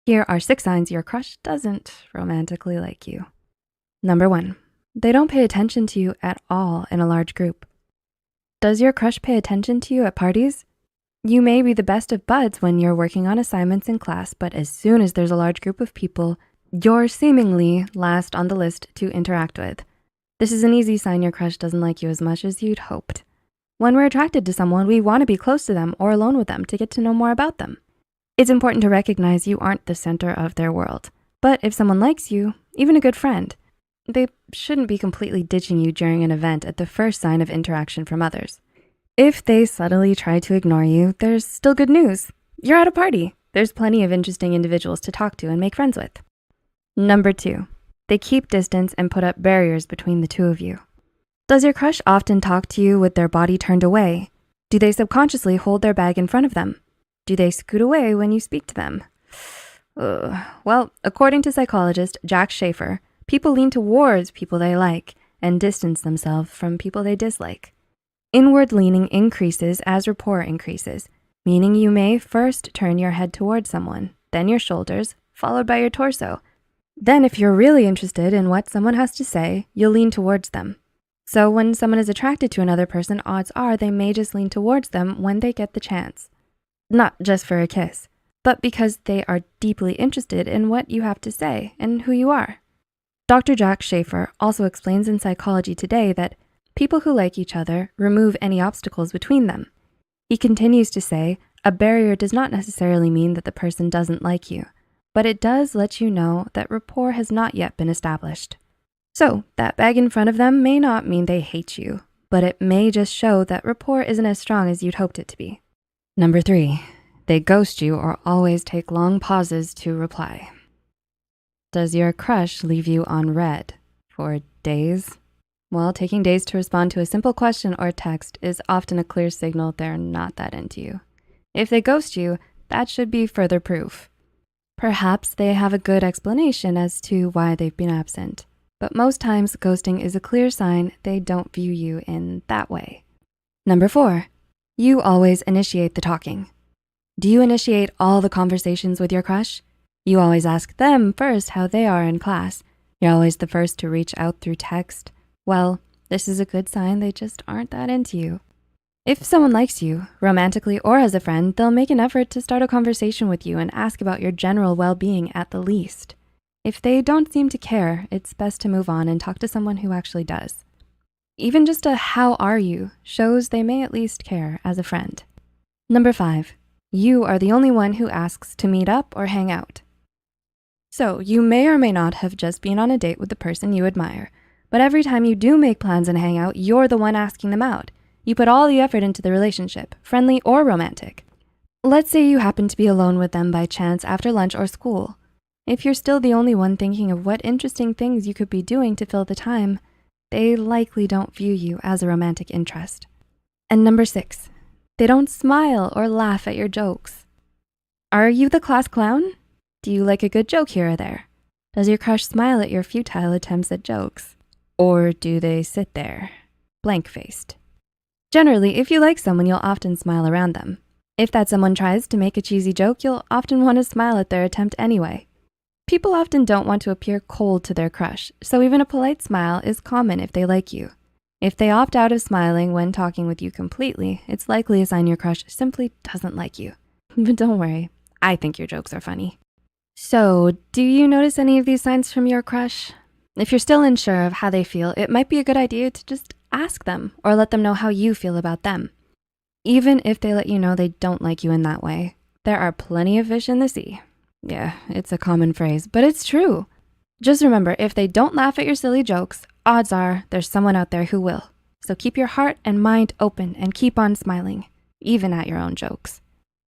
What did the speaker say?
Here are 6 signs your crush doesn't romantically like you. Number 1, they don't pay attention to you at all in a large group. Does your crush pay attention to you at parties? You may be the best of buds when you're working on assignments in class, but as soon as there's a large group of people, you're seemingly last on the list to interact with. This is an easy sign your crush doesn't like you as much as you'd hoped. When we're attracted to someone, we want to be close to them or alone with them to get to know more about them. It's important to recognize you aren't the center of their world. But if someone likes you, even a good friend, they shouldn't be completely ditching you during an event at the first sign of interaction from others. If they subtly try to ignore you, there's still good news. You're at a party. There's plenty of interesting individuals to talk to and make friends with. Number 2, they keep distance and put up barriers between the two of you. Does your crush often talk to you with their body turned away? Do they subconsciously hold their bag in front of them? Do they scoot away when you speak to them? Well, according to psychologist Jack Schafer, people lean towards people they like and distance themselves from people they dislike. Inward leaning increases as rapport increases, meaning you may first turn your head towards someone, then your shoulders, followed by your torso. Then if you're really interested in what someone has to say, you'll lean towards them. So when someone is attracted to another person, odds are they may just lean towards them when they get the chance. Not just for a kiss, but because they are deeply interested in what you have to say and who you are. Dr. Jack Schafer also explains in Psychology Today that people who like each other remove any obstacles between them. He continues to say, a barrier does not necessarily mean that the person doesn't like you, but it does let you know that rapport has not yet been established. So that bag in front of them may not mean they hate you, but it may just show that rapport isn't as strong as you'd hoped it to be. Number 3, they ghost you or always take long pauses to reply. Does your crush leave you on red for days? Well, taking days to respond to a simple question or text is often a clear signal they're not that into you. If they ghost you, that should be further proof. Perhaps they have a good explanation as to why they've been absent, but most times ghosting is a clear sign they don't view you in that way. Number 4, you always initiate the talking. Do you initiate all the conversations with your crush? You always ask them first how they are in class. You're always the first to reach out through text. Well, this is a good sign they just aren't that into you. If someone likes you, romantically or as a friend, they'll make an effort to start a conversation with you and ask about your general well-being at the least. If they don't seem to care, it's best to move on and talk to someone who actually does. Even just a how are you shows they may at least care as a friend. Number 5, you are the only one who asks to meet up or hang out. So you may or may not have just been on a date with the person you admire, but every time you do make plans and hang out, you're the one asking them out. You put all the effort into the relationship, friendly or romantic. Let's say you happen to be alone with them by chance after lunch or school. If you're still the only one thinking of what interesting things you could be doing to fill the time, they likely don't view you as a romantic interest. And number 6, they don't smile or laugh at your jokes. Are you the class clown? Do you like a good joke here or there? Does your crush smile at your futile attempts at jokes? Or do they sit there, blank-faced? Generally, if you like someone, you'll often smile around them. If that someone tries to make a cheesy joke, you'll often want to smile at their attempt anyway. People often don't want to appear cold to their crush, so even a polite smile is common if they like you. If they opt out of smiling when talking with you completely, it's likely a sign your crush simply doesn't like you. But don't worry, I think your jokes are funny. So, do you notice any of these signs from your crush? If you're still unsure of how they feel, it might be a good idea to just ask them or let them know how you feel about them. Even if they let you know they don't like you in that way, there are plenty of fish in the sea. Yeah, it's a common phrase, but it's true. Just remember, if they don't laugh at your silly jokes, odds are there's someone out there who will. So keep your heart and mind open and keep on smiling, even at your own jokes.